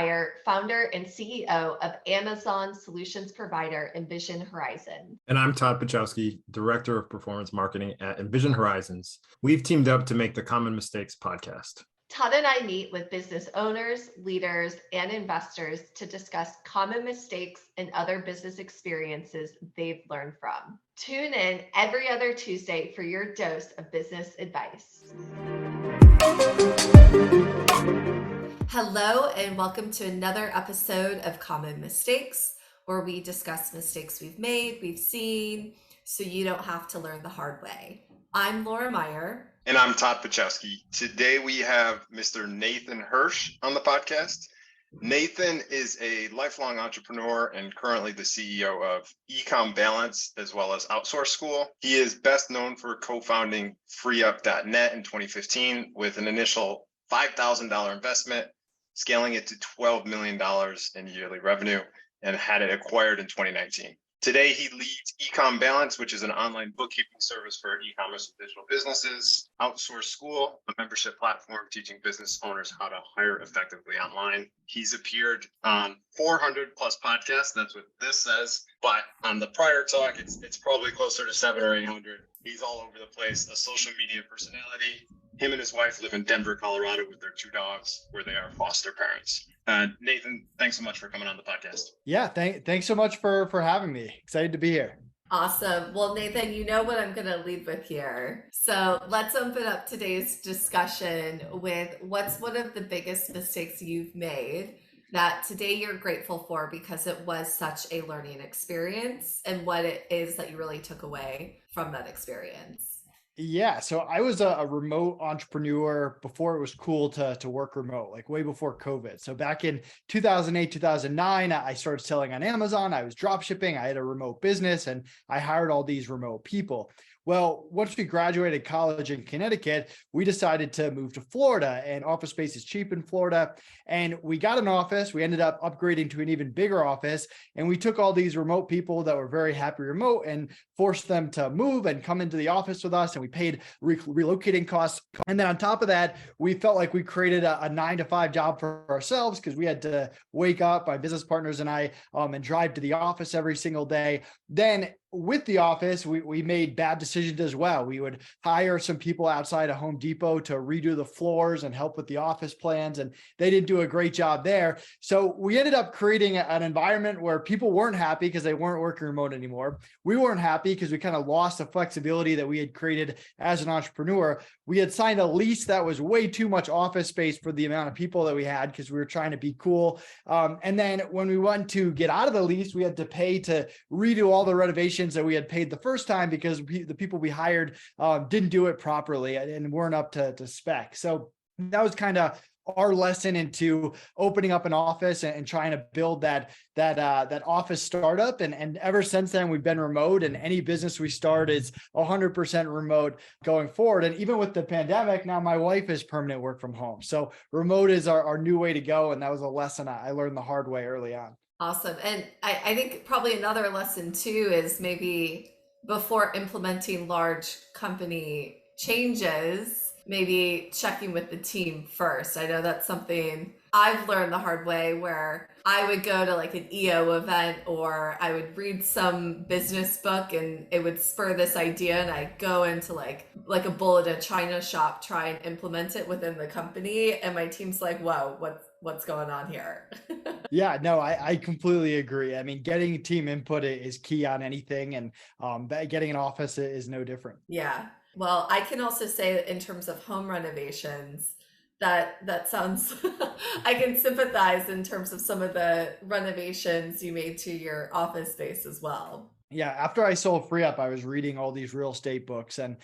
Meyer, founder and CEO of Amazon solutions provider Envision Horizon. And I'm Todd Pachowski, Director of Performance Marketing at Envision Horizons. We've teamed up to make the Common Mistakes podcast. Todd and I meet with business owners, leaders, and investors to discuss common mistakes and other business experiences they've learned from. Tune in every other Tuesday for your dose of business advice. Hello, and welcome to another episode of Common Mistakes, where we discuss mistakes we've made, we've seen, so you don't have to learn the hard way. I'm Laura Meyer. And I'm Todd Pachowski. Today we have Mr. Nathan Hirsch on the podcast. Nathan is a lifelong entrepreneur and currently the CEO of EcomBalance as well as Outsource School. He is best known for co-founding FreeUp.net in 2015 with an initial $5,000 investment, scaling it to $12 million in yearly revenue, and had it acquired in 2019. Today, he leads EcomBalance, which is an online bookkeeping service for e-commerce and digital businesses, Outsource School, a membership platform teaching business owners how to hire effectively online. He's appeared on 400 plus podcasts. That's what this says. But on the prior talk, it's probably closer to 700 or 800. He's all over the place, a social media personality. Him and his wife live in Denver, Colorado with their 2 dogs, where they are foster parents. Nathan, thanks so much for coming on the podcast. Yeah, thanks so much for having me. Excited to be here. Awesome. Well, Nathan, you know what I'm going to lead with here. So let's open up today's discussion with what's one of the biggest mistakes you've made that today you're grateful for because it was such a learning experience, and what it is that you really took away from that experience. Yeah, so I was a remote entrepreneur before it was cool to work remote, like way before COVID. So back in 2008, 2009, I started selling on Amazon. I was drop shipping. I had a remote business and I hired all these remote people. Well, once we graduated college in Connecticut, we decided to move to Florida, and office space is cheap in Florida. And we got an office. We ended up upgrading to an even bigger office. And we took all these remote people that were very happy remote and forced them to move and come into the office with us. And we paid relocating costs. And then on top of that, we felt like we created a 9-to-5 job for ourselves because we had to wake up, my business partners and I, and drive to the office every single day. Then with the office, we made bad decisions as well. We would hire some people outside of Home Depot to redo the floors and help with the office plans, and they didn't do a great job there. So we ended up creating an environment where people weren't happy because they weren't working remote anymore. We weren't happy because we kind of lost the flexibility that we had created as an entrepreneur. We had signed a lease that was way too much office space for the amount of people that we had because we were trying to be cool. And then when we went to get out of the lease, we had to pay to redo all the renovations that we had paid the first time because the people we hired didn't do it properly and weren't up to spec. So that was kind of our lesson into opening up an office and trying to build that office startup. And ever since then, we've been remote, and any business we start is 100% remote going forward. And even with the pandemic, now my wife is permanent work from home. So remote is our new way to go. And that was a lesson I learned the hard way early on. Awesome. And I think probably another lesson too is maybe before implementing large company changes, maybe checking with the team first. I know that's something I've learned the hard way, where I would go to like an EO event or I would read some business book and it would spur this idea, and I'd go into like a bull in a china shop, try and implement it within the company. And my team's like, whoa, what's going on here? Yeah, no, I completely agree. I mean, getting team input is key on anything, and getting an office is no different. Yeah. Well, I can also say that in terms of home renovations, that sounds, I can sympathize in terms of some of the renovations you made to your office space as well. Yeah, after I sold FreeUp, I was reading all these real estate books and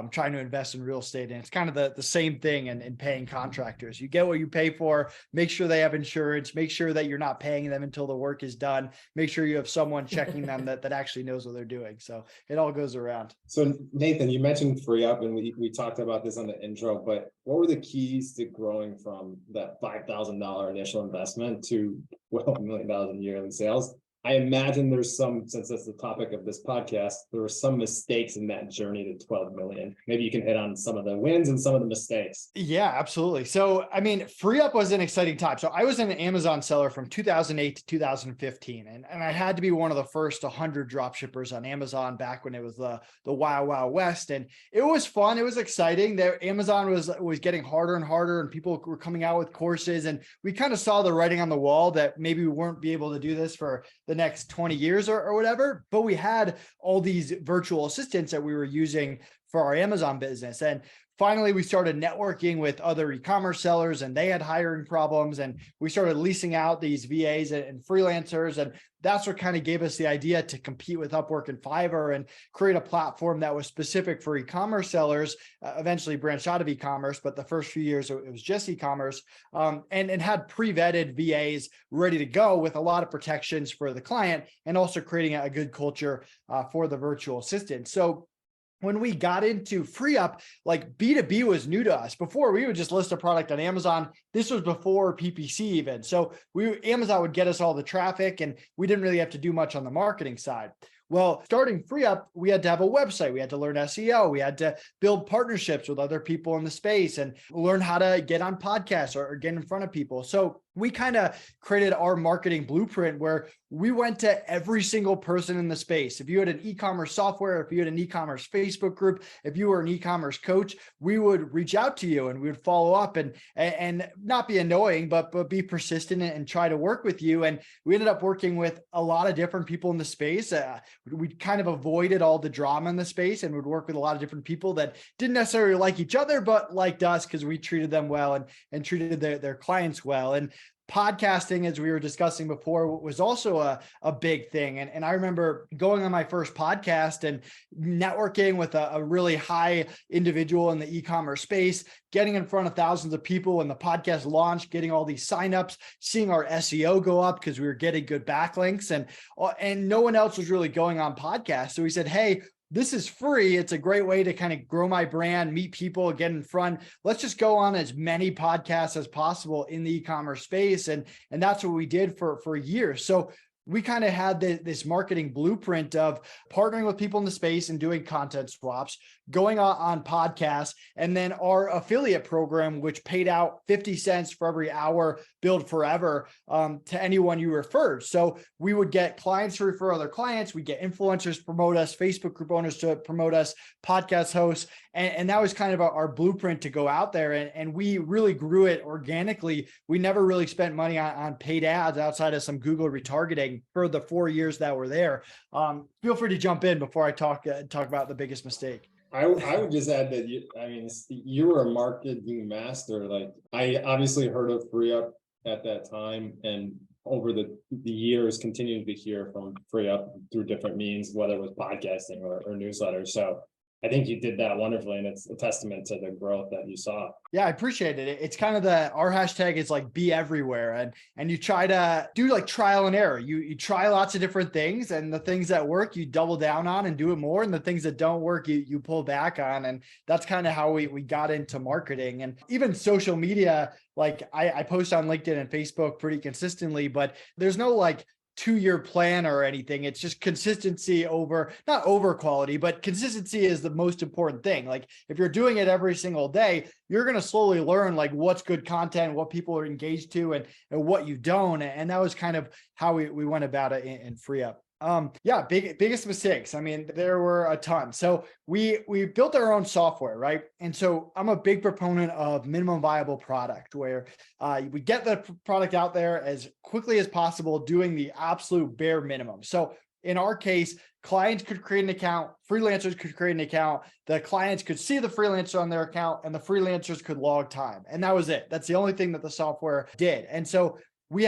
trying to invest in real estate. And it's kind of the same thing in paying contractors. You get what you pay for, make sure they have insurance, make sure that you're not paying them until the work is done, make sure you have someone checking them that actually knows what they're doing. So it all goes around. So Nathan, you mentioned FreeUp, and we talked about this on the intro, but what were the keys to growing from that $5,000 initial investment to $12 million in yearly sales? I imagine there's some, since that's the topic of this podcast, there were some mistakes in that journey to 12 million. Maybe you can hit on some of the wins and some of the mistakes. Yeah, absolutely. So, I mean, Free Up was an exciting time. So I was an Amazon seller from 2008 to 2015, and I had to be one of the first 100 drop shippers on Amazon back when it was the Wild Wild West. And it was fun. It was exciting. Amazon was getting harder and harder, and people were coming out with courses. And we kind of saw the writing on the wall that maybe we weren't be able to do this for the next 20 years or whatever. But we had all these virtual assistants that we were using for our Amazon business. And finally, we started networking with other e-commerce sellers, and they had hiring problems. And we started leasing out these VAs and freelancers. And that's what kind of gave us the idea to compete with Upwork and Fiverr and create a platform that was specific for e-commerce sellers, eventually branched out of e-commerce. But the first few years, it was just e-commerce, and had pre-vetted VAs ready to go with a lot of protections for the client, and also creating a good culture for the virtual assistant. So when we got into Free Up, like B2B was new to us. Before, we would just list a product on Amazon. This was before PPC even. So Amazon would get us all the traffic, and we didn't really have to do much on the marketing side. Well, starting Free Up, we had to have a website. We had to learn SEO. We had to build partnerships with other people in the space and learn how to get on podcasts or get in front of people. So we kind of created our marketing blueprint where we went to every single person in the space. If you had an e-commerce software, if you had an e-commerce Facebook group, if you were an e-commerce coach, we would reach out to you and we would follow up and not be annoying, but be persistent and try to work with you. And we ended up working with a lot of different people in the space. We kind of avoided all the drama in the space and would work with a lot of different people that didn't necessarily like each other, but liked us because we treated them well and treated their clients well. And podcasting, as we were discussing before, was also a big thing. And I remember going on my first podcast and networking with a really high individual in the e-commerce space, getting in front of thousands of people when the podcast launched, getting all these signups, seeing our SEO go up because we were getting good backlinks, and no one else was really going on podcasts. So we said, hey, this is free. It's a great way to kind of grow my brand, meet people, get in front. Let's just go on as many podcasts as possible in the e-commerce space. And that's what we did for years. So we kind of had this marketing blueprint of partnering with people in the space and doing content swaps, going on podcasts, and then our affiliate program, which paid out 50 cents for every hour billed forever to anyone you referred. So we would get clients to refer other clients. We get influencers to promote us, Facebook group owners to promote us, podcast hosts. And that was kind of our blueprint to go out there. And we really grew it organically. We never really spent money on paid ads outside of some Google retargeting for the 4 years that we're there. Feel free to jump in before I talk about the biggest mistake. I would just add that you were a marketing master. Like, I obviously heard of Free Up at that time, and over the years continued to hear from Free Up through different means, whether it was podcasting or newsletters. So I think you did that wonderfully, and it's a testament to the growth that you saw. Yeah, I appreciate it. It's kind of our hashtag is like be everywhere, and you try to do like trial and error. You try lots of different things, and the things that work, you double down on and do it more. And the things that don't work, you pull back on. And that's kind of how we got into marketing. And even social media, like I post on LinkedIn and Facebook pretty consistently, but there's no like 2-year plan or anything. It's just consistency not over quality, but consistency is the most important thing. Like if you're doing it every single day, you're going to slowly learn like what's good content, what people are engaged to, and what you don't. And that was kind of how we went about it in Free Up. Biggest mistakes. I mean, there were a ton. So we built our own software, right? And so I'm a big proponent of minimum viable product, where we get the product out there as quickly as possible, doing the absolute bare minimum. So in our case, clients could create an account, freelancers could create an account, the clients could see the freelancer on their account, and the freelancers could log time. And that was it. That's the only thing that the software did. And so we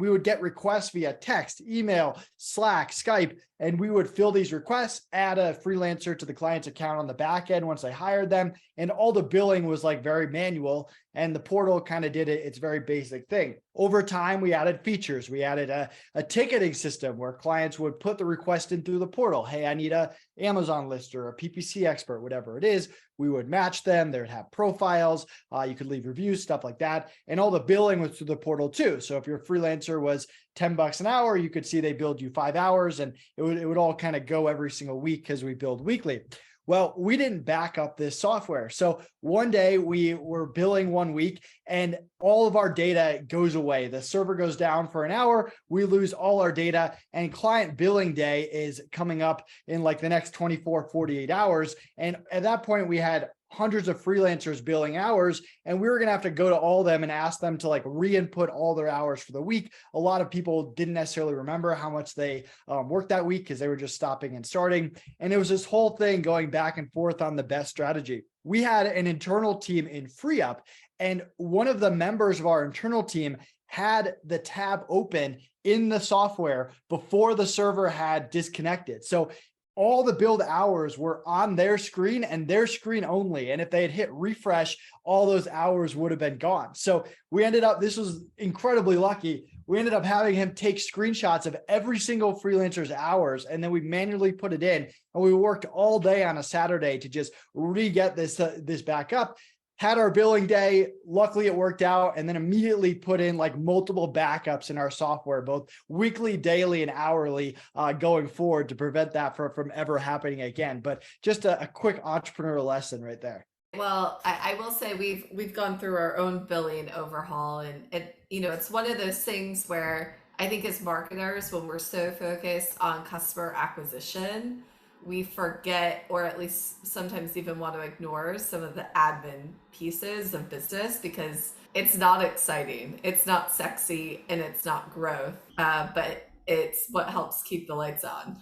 would get requests via text, email, Slack, Skype, and we would fill these requests, add a freelancer to the client's account on the back end once they hired them. And all the billing was like very manual, and the portal kind of did its very basic thing. Over time, we added features. We added a ticketing system where clients would put the request in through the portal. Hey, I need a Amazon lister, a PPC expert, whatever it is. We would match them. They would have profiles. You could leave reviews, stuff like that. And all the billing was through the portal too. So if your freelancer was $10 an hour, you could see they billed you 5 hours, and it would all kind of go every single week because we billed weekly. Well, we didn't back up this software. So one day we were billing one week and all of our data goes away. The server goes down for an hour. We lose all our data, and client billing day is coming up in like the next 24, 48 hours. And at that point we had hundreds of freelancers billing hours, and we were going to have to go to all of them and ask them to like re-input all their hours for the week. A lot of people didn't necessarily remember how much they worked that week because they were just stopping and starting. And it was this whole thing going back and forth on the best strategy. We had an internal team in FreeUp, and one of the members of our internal team had the tab open in the software before the server had disconnected. So all the billed hours were on their screen and their screen only. And if they had hit refresh, all those hours would have been gone. So we ended up, this was incredibly lucky. We ended up having him take screenshots of every single freelancer's hours, and then we manually put it in. And we worked all day on a Saturday to just re-get this back up. Had our billing day, luckily it worked out, and then immediately put in like multiple backups in our software, both weekly, daily, and hourly going forward to prevent that from ever happening again. But just a quick entrepreneurial lesson right there. Well, I will say we've gone through our own billing overhaul, and it's one of those things where I think as marketers, when we're so focused on customer acquisition, we forget, or at least sometimes even want to ignore, some of the admin pieces of business because it's not exciting, it's not sexy, and it's not growth, but it's what helps keep the lights on.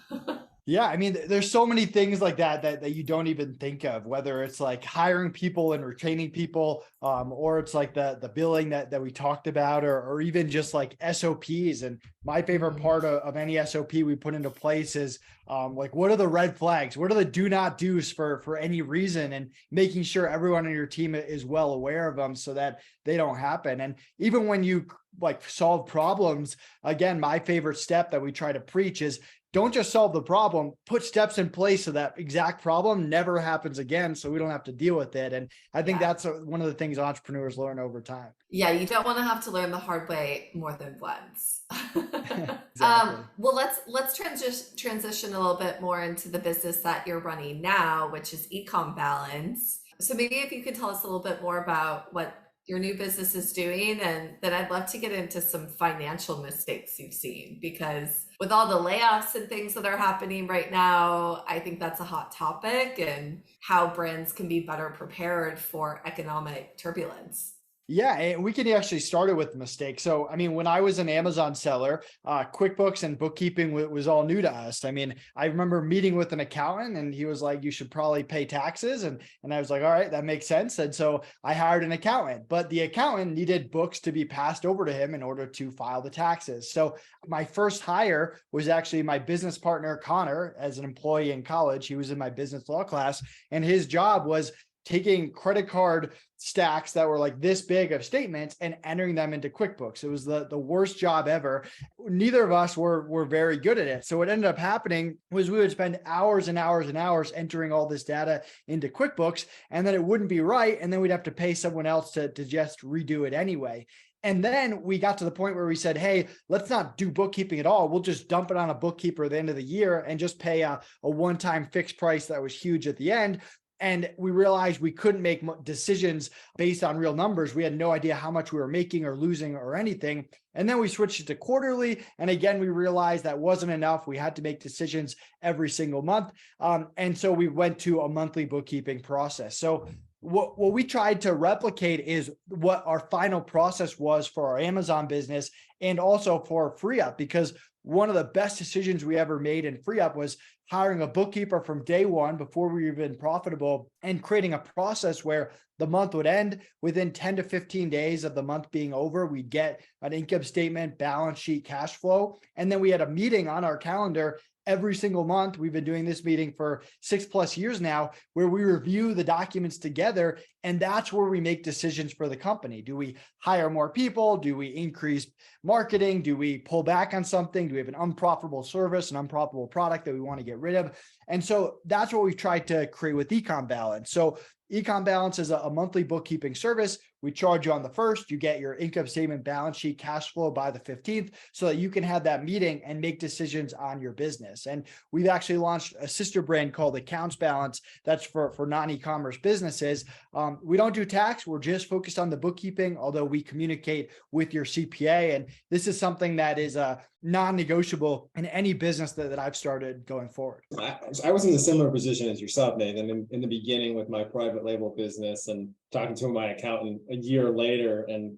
Yeah, I mean, there's so many things like that you don't even think of, whether it's like hiring people and retaining people, or it's like the billing that we talked about, or even just like SOPs. And my favorite part of any SOP we put into place is like, what are the red flags? What are the do not do's for any reason? And making sure everyone on your team is well aware of them so that they don't happen. And even when you like solve problems, again, my favorite step that we try to preach is don't just solve the problem, put steps in place so that exact problem never happens again, so we don't have to deal with it. And I think that's one of the things entrepreneurs learn over time. Yeah, you don't want to have to learn the hard way more than once. Exactly. Well, let's transition a little bit more into the business that you're running now, which is EcomBalance. So maybe if you could tell us a little bit more about what your new business is doing, and then I'd love to get into some financial mistakes you've seen, because with all the layoffs and things that are happening right now, I think that's a hot topic, and how brands can be better prepared for economic turbulence. Yeah, and we can actually start it with mistakes. So, I mean, when I was an Amazon seller, QuickBooks and bookkeeping was all new to us. I mean, I remember meeting with an accountant, and he was like, you should probably pay taxes. And I was like, all right, that makes sense. And so I hired an accountant, but the accountant needed books to be passed over to him in order to file the taxes. So my first hire was actually my business partner, Connor, as an employee in college. He was in my business law class, and his job was taking credit card stacks that were like this big of statements and entering them into QuickBooks. It was the worst job ever. Neither of us were very good at it. So what ended up happening was we would spend hours and hours and hours entering all this data into QuickBooks, and then it wouldn't be right. And then we'd have to pay someone else to just redo it anyway. And then we got to the point where we said, hey, let's not do bookkeeping at all. We'll just dump it on a bookkeeper at the end of the year and just pay a one-time fixed price that was huge at the end. And we realized we couldn't make decisions based on real numbers. We had no idea how much we were making or losing or anything. And then we switched it to quarterly. And again, we realized that wasn't enough. We had to make decisions every single month. And so we went to a monthly bookkeeping process. So what we tried to replicate is what our final process was for our Amazon business and also for FreeUp, because one of the best decisions we ever made in FreeUp was hiring a bookkeeper from day one before we were even profitable, and creating a process where the month would end within 10 to 15 days of the month being over. We'd get an income statement, balance sheet, cash flow. And then we had a meeting on our calendar every single month. We've been doing this meeting for 6+ years now, where we review the documents together. And that's where we make decisions for the company. Do we hire more people? Do we increase marketing? Do we pull back on something? Do we have an unprofitable service, an unprofitable product that we want to get rid of? And so that's what we've tried to create with EcomBalance. So EcomBalance is a monthly bookkeeping service. We charge you on the 1st. You get your income statement, balance sheet, cash flow by the 15th, so that you can have that meeting and make decisions on your business. And we've actually launched a sister brand called EcomBalance that's for non-e-commerce businesses. We don't do tax. We're just focused on the bookkeeping, although we communicate with your CPA. And this is something that is non-negotiable in any business that I've started going forward. I was in a similar position as yourself, Nathan, in the beginning with my private label business, and talking to my accountant a year later, and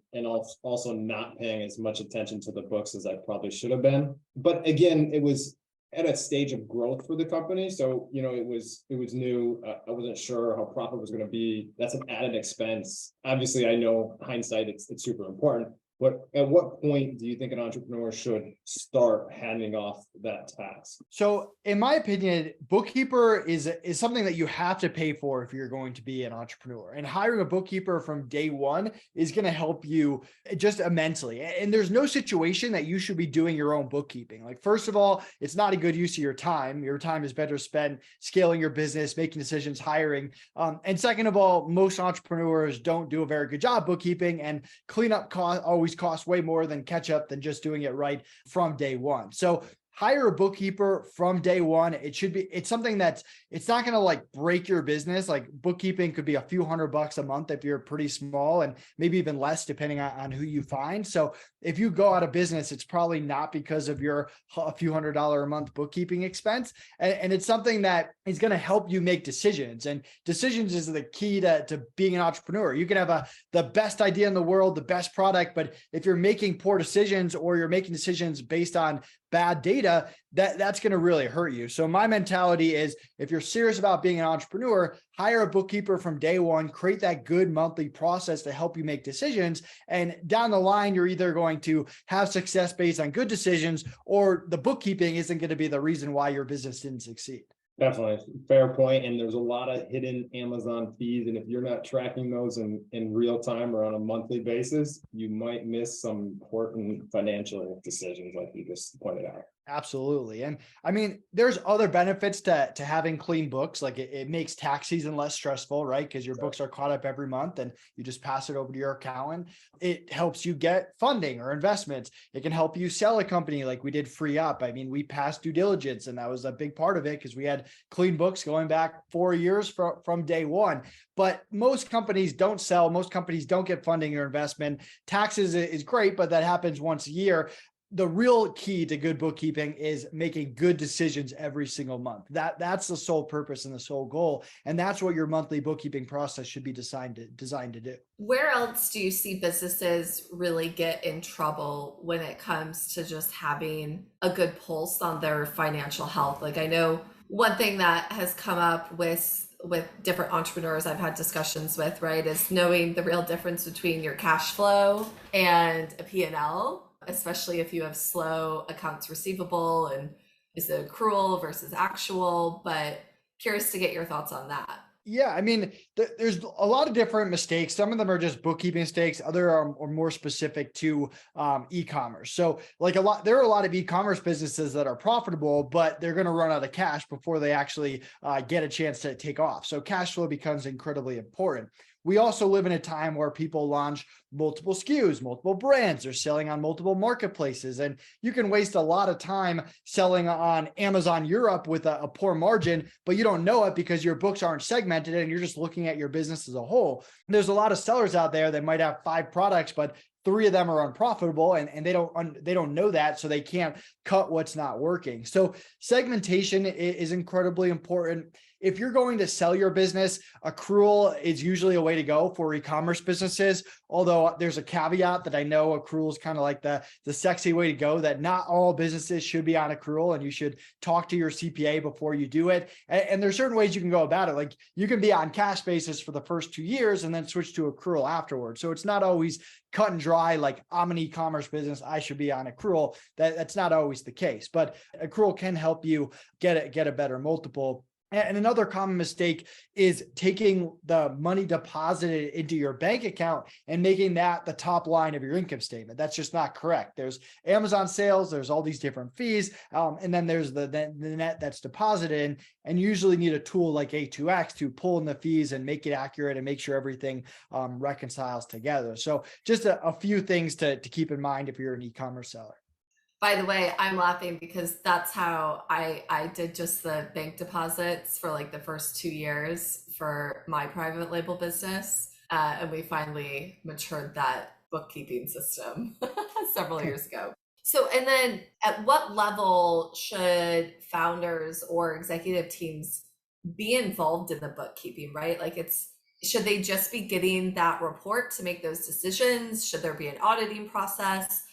also not paying as much attention to the books as I probably should have been. But again, it was at a stage of growth for the company. So, it was new. I wasn't sure how profit was going to be. That's an added expense. Obviously, I know hindsight, it's super important. But at what point do you think an entrepreneur should start handing off that task? So in my opinion, bookkeeper is something that you have to pay for if you're going to be an entrepreneur. And hiring a bookkeeper from day one is going to help you just immensely. And there's no situation that you should be doing your own bookkeeping. Like, first of all, it's not a good use of your time. Your time is better spent scaling your business, making decisions, hiring. And second of all, most entrepreneurs don't do a very good job bookkeeping, and cleanup costs always cost way more than catch up than just doing it right from day one. So hire a bookkeeper from day one. It's something it's not going to like break your business. Like, bookkeeping could be a few $100 a month if you're pretty small, and maybe even less depending on who you find. So if you go out of business, it's probably not because of your a few $100 a month bookkeeping expense. And it's something that is going to help you make decisions. And decisions is the key to being an entrepreneur. You can have the best idea in the world, the best product, but if you're making poor decisions, or you're making decisions based on bad data, that's going to really hurt you. So my mentality is, if you're serious about being an entrepreneur, hire a bookkeeper from day one, create that good monthly process to help you make decisions. And down the line, you're either going to have success based on good decisions, or the bookkeeping isn't going to be the reason why your business didn't succeed. Definitely, fair point. And there's a lot of hidden Amazon fees. And if you're not tracking those in real time or on a monthly basis, you might miss some important financial decisions, like you just pointed out. Absolutely. And I mean, there's other benefits to having clean books. Like, it makes tax season less stressful, right? Because your books are caught up every month and you just pass it over to your accountant. It helps you get funding or investments. It can help you sell a company, like we did Free Up. I mean, we passed due diligence, and that was a big part of it because we had clean books going back 4 years from day one. But most companies don't sell. Most companies don't get funding or investment. Taxes is great, but that happens once a year. The real key to good bookkeeping is making good decisions every single month. That's the sole purpose and the sole goal. And that's what your monthly bookkeeping process should be designed to do. Where else do you see businesses really get in trouble when it comes to just having a good pulse on their financial health? Like, I know one thing that has come up with different entrepreneurs I've had discussions with, right, is knowing the real difference between your cash flow and a P&L. Especially if you have slow accounts receivable, and is it accrual versus actual, but curious to get your thoughts on that. Yeah, I mean, there's a lot of different mistakes. Some of them are just bookkeeping mistakes. Other are more specific to e-commerce. So there are a lot of e-commerce businesses that are profitable, but they're going to run out of cash before they actually get a chance to take off. So cash flow becomes incredibly important. We also live in a time where people launch multiple SKUs, multiple brands. They're selling on multiple marketplaces. And you can waste a lot of time selling on Amazon Europe with a poor margin, but you don't know it because your books aren't segmented and you're just looking at your business as a whole. There's a lot of sellers out there that might have 5 products, but 3 of them are unprofitable, and they don't know that, so they can't cut what's not working. So segmentation is incredibly important. if you're going to sell your business, accrual is usually a way to go for e-commerce businesses. Although there's a caveat that I know accrual is kind of like the sexy way to go, that not all businesses should be on accrual, and you should talk to your CPA before you do it. And there's certain ways you can go about it. Like you can be on cash basis for the first 2 years and then switch to accrual afterwards. So it's not always cut and dry, like I'm an e-commerce business, I should be on accrual. That's not always the case, but accrual can help you get a better multiple. And another common mistake is taking the money deposited into your bank account and making that the top line of your income statement. That's just not correct. There's Amazon sales, there's all these different fees, and then there's the net that's deposited in, and you usually need a tool like A2X to pull in the fees and make it accurate and make sure everything reconciles together. So just a few things to keep in mind if you're an e-commerce seller. By the way, I'm laughing because that's how I did just the bank deposits for like the first 2 years for my private label business. And we finally matured that bookkeeping system several years ago. So, and then at what level should founders or executive teams be involved in the bookkeeping, right? Like should they just be getting that report to make those decisions? Should there be an auditing process?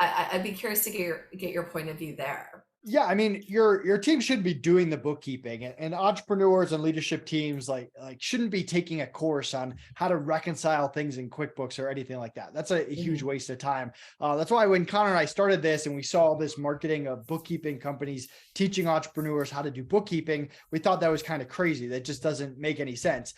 I'd be curious to get your point of view there. Yeah, I mean, your team should be doing the bookkeeping, and entrepreneurs and leadership teams like shouldn't be taking a course on how to reconcile things in QuickBooks or anything like that. That's a huge waste of time. That's why when Connor and I started this and we saw this marketing of bookkeeping companies teaching entrepreneurs how to do bookkeeping, we thought that was kind of crazy. That just doesn't make any sense.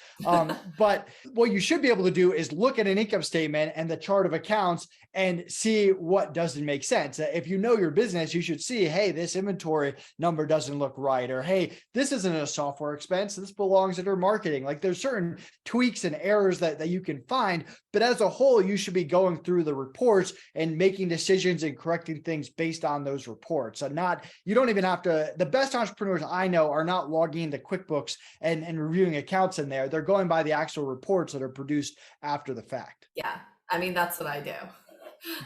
But what you should be able to do is look at an income statement and the chart of accounts and see what doesn't make sense. If you know your business, you should see, hey, this inventory number doesn't look right, or hey, this isn't a software expense, this belongs under marketing. Like there's certain tweaks and errors that you can find, but as a whole, you should be going through the reports and making decisions and correcting things based on those reports. And you don't even have to, the best entrepreneurs I know are not logging into QuickBooks and reviewing accounts in there. They're going by the actual reports that are produced after the fact. Yeah, I mean, that's what I do.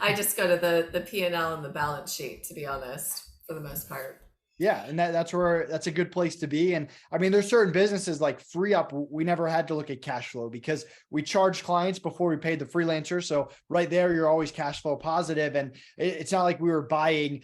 I just go to the P&L and the balance sheet, to be honest, for the most part. Yeah. And that's a good place to be. And I mean, there's certain businesses like FreeUp, we never had to look at cash flow because we charged clients before we paid the freelancer. So right there, you're always cash flow positive. And it's not like we were buying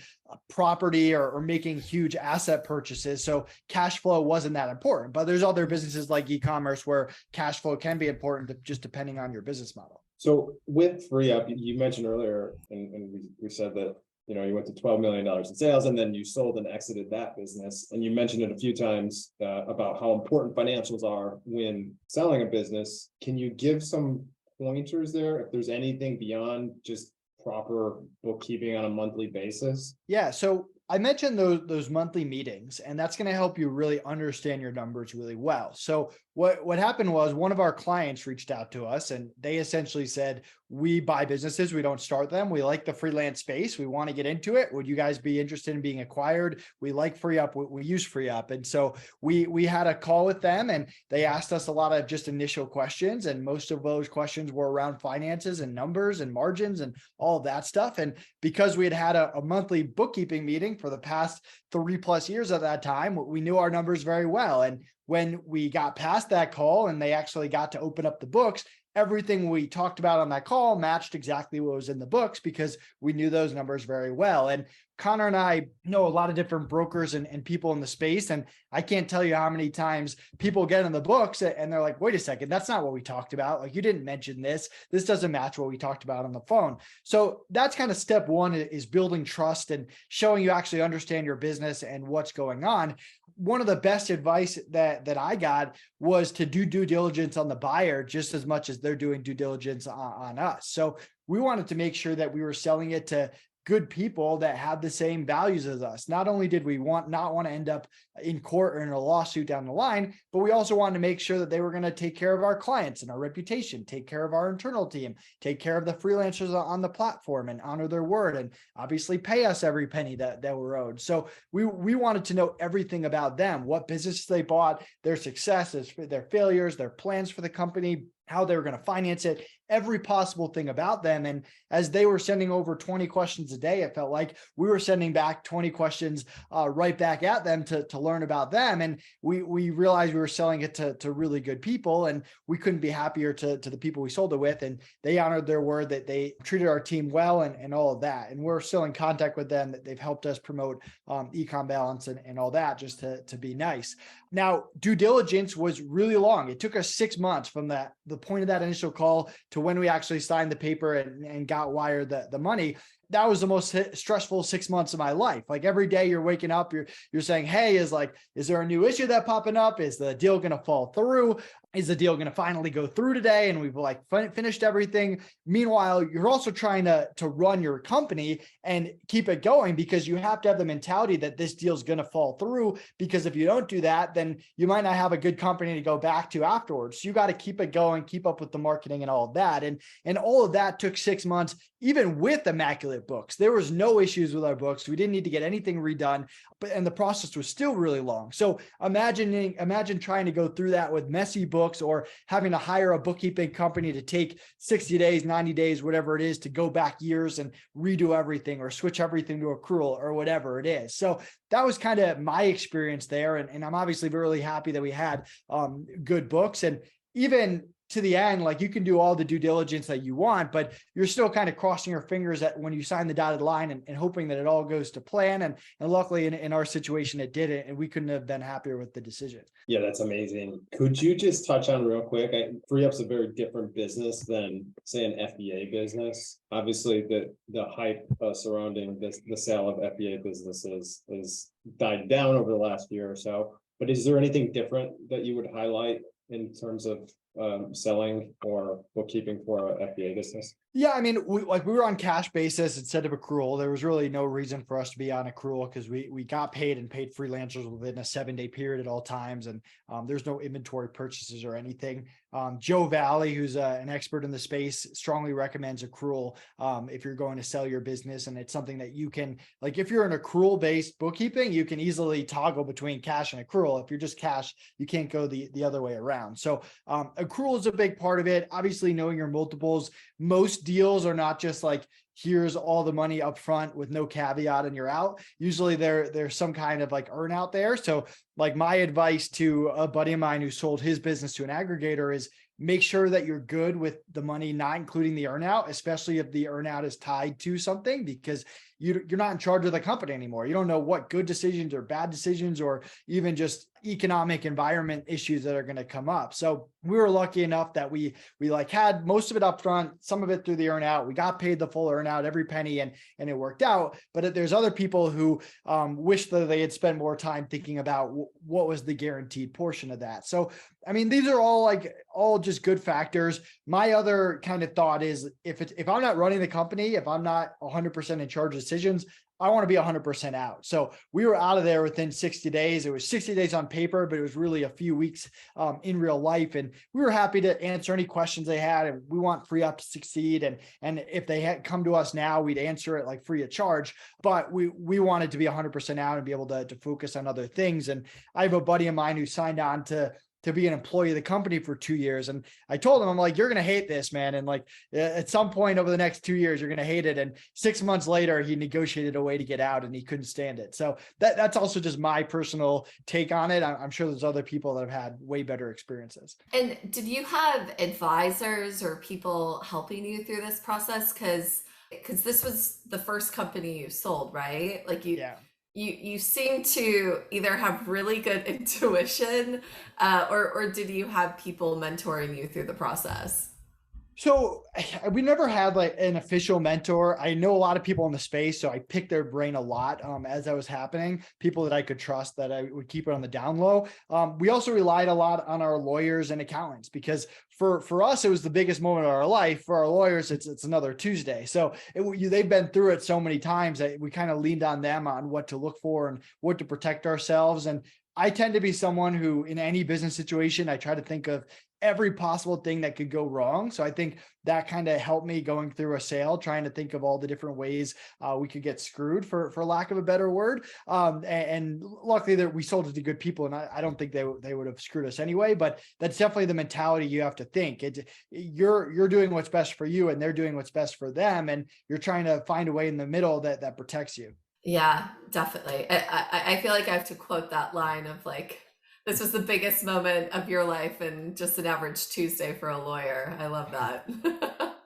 property or making huge asset purchases. So cash flow wasn't that important, but there's other businesses like e-commerce where cash flow can be important, just depending on your business model. So with FreeUp, you mentioned earlier, and we said that, you went to $12 million in sales and then you sold and exited that business. And you mentioned it a few times about how important financials are when selling a business. Can you give some pointers there if there's anything beyond just proper bookkeeping on a monthly basis? Yeah. So I mentioned those monthly meetings, and that's going to help you really understand your numbers really well. So what happened was one of our clients reached out to us and they essentially said, we buy businesses, we don't start them. We like the freelance space. We want to get into it. Would you guys be interested in being acquired? We like FreeUp. We use FreeUp. And so we had a call with them and they asked us a lot of just initial questions. And most of those questions were around finances and numbers and margins and all of that stuff. And because we had a monthly bookkeeping meeting for the past 3+ years at that time, we knew our numbers very well. And when we got past that call and they actually got to open up the books, everything we talked about on that call matched exactly what was in the books because we knew those numbers very well. And Connor and I know a lot of different brokers and people in the space. And I can't tell you how many times people get in the books and they're like, wait a second, that's not what we talked about. Like you didn't mention this. This doesn't match what we talked about on the phone. So that's kind of step one, is building trust and showing you actually understand your business and what's going on. One of the best advice that I got was to do due diligence on the buyer just as much as they're doing due diligence on us. So we wanted to make sure that we were selling it to good people that have the same values as us. Not only did we not want to end up in court or in a lawsuit down the line, but we also wanted to make sure that they were going to take care of our clients and our reputation, take care of our internal team, take care of the freelancers on the platform and honor their word, and obviously pay us every penny that we're owed. So we wanted to know everything about them, what business they bought, their successes, their failures, their plans for the company, how they were going to finance it, every possible thing about them. And as they were sending over 20 questions a day, it felt like we were sending back 20 questions right back at them to learn about them. And we realized we were selling it to really good people, and we couldn't be happier to the people we sold it with. And they honored their word that they treated our team well and all of that. And we're still in contact with them, that they've helped us promote EcomBalance and all that, just to be nice. Now, due diligence was really long. It took us 6 months from the point of that initial call to when we actually signed the paper and got wired the money. That was the most stressful 6 months of my life. Like every day you're waking up, you're saying, hey, is there a new issue that popping up? Is the deal going to fall through? Is the deal going to finally go through today? And we've finished everything. Meanwhile, you're also trying to run your company and keep it going, because you have to have the mentality that this deal is going to fall through, because if you don't do that, then you might not have a good company to go back to afterwards. So you got to keep it going, keep up with the marketing and all of that. And all of that took 6 months, even with immaculate books. There was no issues with our books. We didn't need to get anything redone, and the process was still really long. So imagine trying to go through that with messy books, or having to hire a bookkeeping company to take 60 days, 90 days, whatever it is, to go back years and redo everything or switch everything to accrual or whatever it is. So that was kind of my experience there. And I'm obviously really happy that we had good books. And even to the end, like, you can do all the due diligence that you want, but you're still kind of crossing your fingers that when you sign the dotted line and hoping that it all goes to plan. And luckily in our situation, it didn't, and we couldn't have been happier with the decision. Yeah, that's amazing. Could you just touch on real quick? FreeUp's a very different business than, say, an FBA business. Obviously, the hype surrounding the sale of FBA businesses has died down over the last year or so. But is there anything different that you would highlight in terms of selling or bookkeeping for a FBA business? Yeah, I mean, we were on cash basis instead of accrual. There was really no reason for us to be on accrual, because we got paid and paid freelancers within a 7-day period at all times. And there's no inventory purchases or anything. Joe Valley, who's an expert in the space, strongly recommends accrual if you're going to sell your business. And it's something that you can, like, if you're an accrual based bookkeeping, you can easily toggle between cash and accrual. If you're just cash, you can't go the other way around. So accrual is a big part of it. Obviously, knowing your multiples. Most deals are not just like, here's all the money up front with no caveat and you're out. Usually there's some kind of like earn out there. So like, my advice to a buddy of mine who sold his business to an aggregator is make sure that you're good with the money, not including the earnout, especially if the earnout is tied to something, because you're not in charge of the company anymore. You don't know what good decisions or bad decisions, or even just economic environment issues that are going to come up. So we were lucky enough that we like had most of it up front, some of it through the earnout. We got paid the full earnout, every penny, and it worked out. But there's other people who wish that they had spent more time thinking about what was the guaranteed portion of that. So, I mean, these are all just good factors. My other kind of thought is, if I'm not running the company, if I'm not 100% in charge of decisions, I want to be 100% out. So we were out of there within 60 days. It was 60 days on paper, but it was really a few weeks in real life. And we were happy to answer any questions they had. And we want FreeUp to succeed. And if they had come to us now, we'd answer it like free of charge. But we wanted to be 100% out and be able to focus on other things. And I have a buddy of mine who signed on to be an employee of the company for 2 years. And I told him, I'm like, you're going to hate this, man. And like, at some point over the next 2 years, you're going to hate it. And 6 months later, he negotiated a way to get out and he couldn't stand it. So that's also just my personal take on it. I'm sure there's other people that have had way better experiences. And did you have advisors or people helping you through this process? Because this was the first company you sold, right? Like you seem to either have really good intuition or did you have people mentoring you through the process? So we never had like an official mentor. I know a lot of people in the space, so I picked their brain a lot as that was happening, people that I could trust, that I would keep it on the down low. We also relied a lot on our lawyers and accountants, because for us, it was the biggest moment of our life. For our lawyers, it's another Tuesday. So they've been through it so many times that we kind of leaned on them on what to look for and what to protect ourselves. And I tend to be someone who, in any business situation, I try to think of every possible thing that could go wrong. So I think that kind of helped me going through a sale, trying to think of all the different ways we could get screwed, for lack of a better word. And luckily that we sold it to good people, and I don't think they would have screwed us anyway. But that's definitely the mentality you have to think. You're doing what's best for you, and they're doing what's best for them, and you're trying to find a way in the middle that protects you. Yeah, definitely. I feel like I have to quote that line of like, this was the biggest moment of your life and just an average Tuesday for a lawyer. I love that.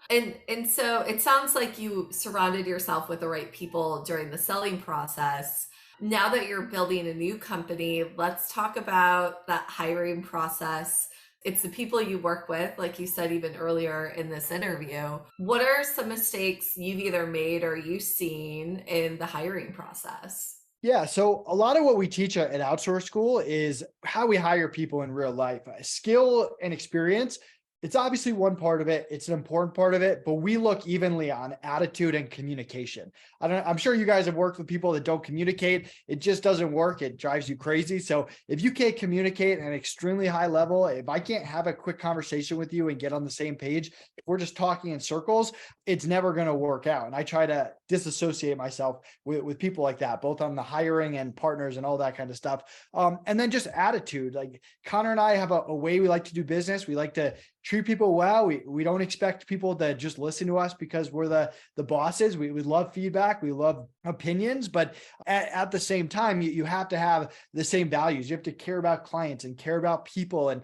And so it sounds like you surrounded yourself with the right people during the selling process. Now that you're building a new company, let's talk about that hiring process. It's the people you work with, like you said even earlier in this interview. What are some mistakes you've either made or you've seen in the hiring process? Yeah. So a lot of what we teach at Outsource School is how we hire people in real life. Skill and experience, it's obviously one part of it. It's an important part of it, but we look evenly on attitude and communication. I'm sure you guys have worked with people that don't communicate. It just doesn't work. It drives you crazy. So if you can't communicate at an extremely high level, if I can't have a quick conversation with you and get on the same page, if we're just talking in circles, it's never going to work out. And I try to disassociate myself with people like that, both on the hiring and partners and all that kind of stuff. And then just attitude. Like Connor and I have a way we like to do business. We like to treat people well. We don't expect people to just listen to us because we're the bosses. We love feedback. We love opinions, but at the same time, you have to have the same values. You have to care about clients and care about people and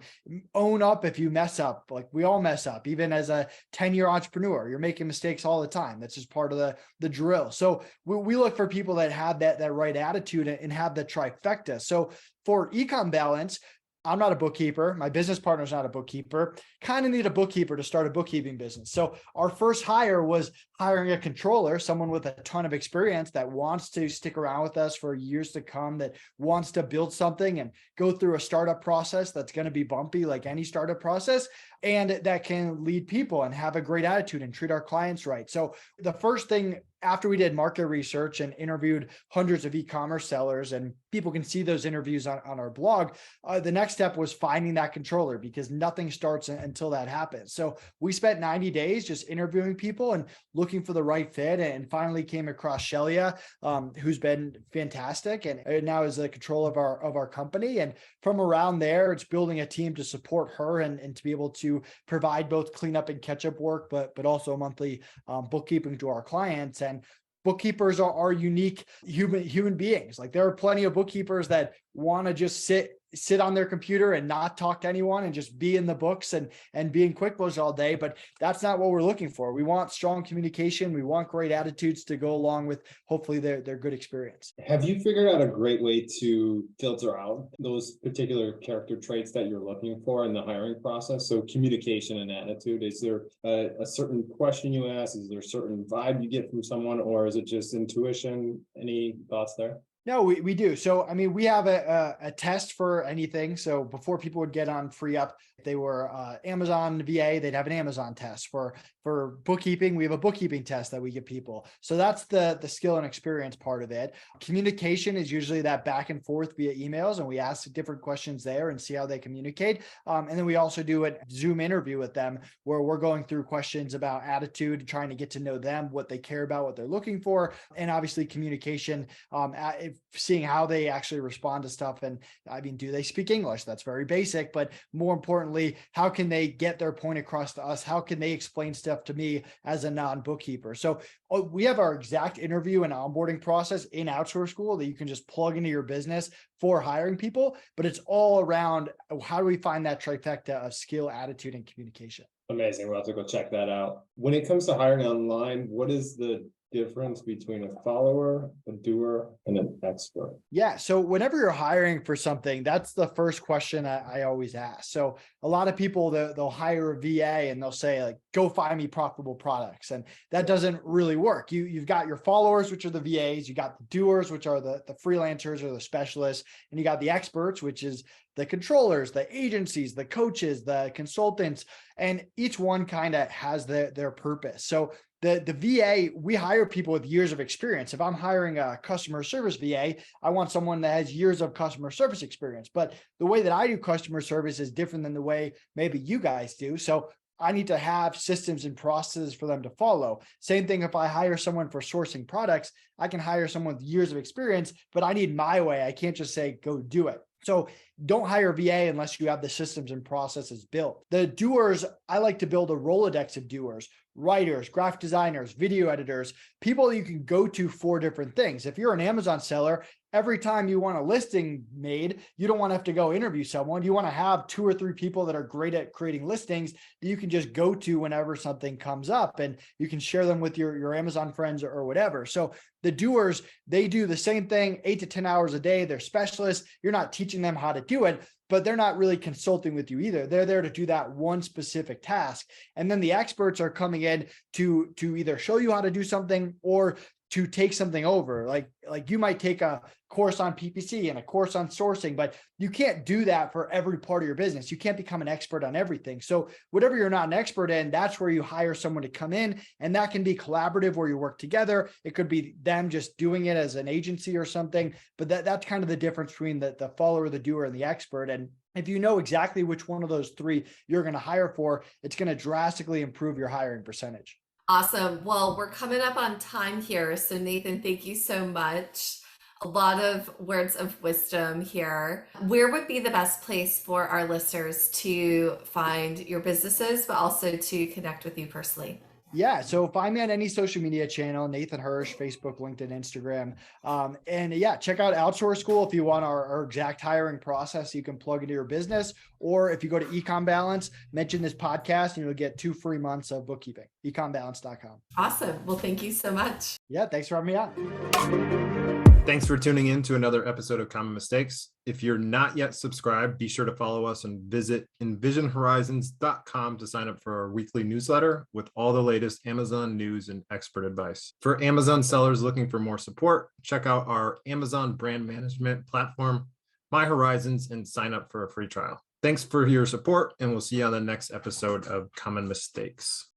own up if you mess up. Like we all mess up, even as a 10-year entrepreneur, you're making mistakes all the time. That's just part of the drill. So we look for people that have that right attitude and have the trifecta. So for EcomBalance, I'm not a bookkeeper. My business partner's not a bookkeeper. Kind of need a bookkeeper to start a bookkeeping business. So our first hire was hiring a controller, someone with a ton of experience that wants to stick around with us for years to come, that wants to build something and go through a startup process that's going to be bumpy like any startup process, and that can lead people and have a great attitude and treat our clients right. So the first thing, after we did market research and interviewed hundreds of e-commerce sellers, and people can see those interviews on our blog, the next step was finding that controller, because nothing starts until that happens. So we spent 90 days just interviewing people and looking for the right fit, and finally came across Shelia, who's been fantastic and now is the control of our company. And from around there, it's building a team to support her and to be able to provide both cleanup and catch-up work, but also monthly bookkeeping to our clients. And bookkeepers are unique human beings. Like there are plenty of bookkeepers that want to just sit on their computer and not talk to anyone and just be in the books and be in QuickBooks all day. But that's not what we're looking for. We want strong communication. We want great attitudes to go along with hopefully their good experience. Have you figured out a great way to filter out those particular character traits that you're looking for in the hiring process? So communication and attitude, is there a certain question you ask? Is there a certain vibe you get from someone, or is it just intuition? Any thoughts there? No, we do. So, I mean, we have a test for anything. So before people would get on FreeUp, if they were Amazon VA, they'd have an Amazon test. For bookkeeping, we have a bookkeeping test that we give people. So that's the skill and experience part of it. Communication is usually that back and forth via emails, and we ask different questions there and see how they communicate. And then we also do a Zoom interview with them where we're going through questions about attitude, trying to get to know them, what they care about, what they're looking for, and obviously communication, seeing how they actually respond to stuff. And I mean, do they speak English? That's very basic, but more importantly, how can they get their point across to us? How can they explain stuff to me as a non-bookkeeper? So we have our exact interview and onboarding process in Outsource School that you can just plug into your business for hiring people, but it's all around how do we find that trifecta of skill, attitude, and communication. Amazing. We'll have to go check that out. When it comes to hiring online, what is the difference between a follower, a doer, and an expert? Yeah. So whenever you're hiring for something, that's the first question I always ask. So a lot of people, they'll hire a VA and they'll say like, go find me profitable products. And that doesn't really work. You've got your followers, which are the VAs, you got the doers, which are the freelancers or the specialists, and you got the experts, which is the controllers, the agencies, the coaches, the consultants, and each one kind of has their purpose. So The VA, we hire people with years of experience. If I'm hiring a customer service VA, I want someone that has years of customer service experience. But the way that I do customer service is different than the way maybe you guys do. So I need to have systems and processes for them to follow. Same thing if I hire someone for sourcing products, I can hire someone with years of experience, but I need my way. I can't just say, go do it. So don't hire a VA unless you have the systems and processes built. The doers, I like to build a Rolodex of doers, writers, graphic designers, video editors, people you can go to for different things. If you're an Amazon seller, every time you want a listing made, you don't want to have to go interview someone. You want to have 2 or 3 people that are great at creating listings that you can just go to whenever something comes up, and you can share them with your Amazon friends or whatever. So the doers, they do the same thing 8 to 10 hours a day. They're specialists. You're not teaching them how to do it, but they're not really consulting with you either. They're there to do that one specific task. And then the experts are coming in to either show you how to do something or to take something over. Like you might take a course on PPC and a course on sourcing, but you can't do that for every part of your business. You can't become an expert on everything. So whatever you're not an expert in, that's where you hire someone to come in, and that can be collaborative where you work together. It could be them just doing it as an agency or something, but that's kind of the difference between the follower, the doer, and the expert. And if you know exactly which one of those 3 you're going to hire for, it's going to drastically improve your hiring percentage. Awesome. Well, we're coming up on time here. So Nathan, thank you so much. A lot of words of wisdom here. Where would be the best place for our listeners to find your businesses, but also to connect with you personally? Yeah. So find me on any social media channel, Nathan Hirsch, Facebook, LinkedIn, Instagram. And yeah, check out Outsource School if you want our exact hiring process you can plug into your business. Or if you go to EcomBalance, mention this podcast and you'll get 2 free months of bookkeeping, EcomBalance.com. Awesome. Well, thank you so much. Yeah. Thanks for having me on. Thanks for tuning in to another episode of Common Mistakes. If you're not yet subscribed, be sure to follow us and visit envisionhorizons.com to sign up for our weekly newsletter with all the latest Amazon news and expert advice. For Amazon sellers looking for more support, check out our Amazon brand management platform, My Horizons, and sign up for a free trial. Thanks for your support, and we'll see you on the next episode of Common Mistakes.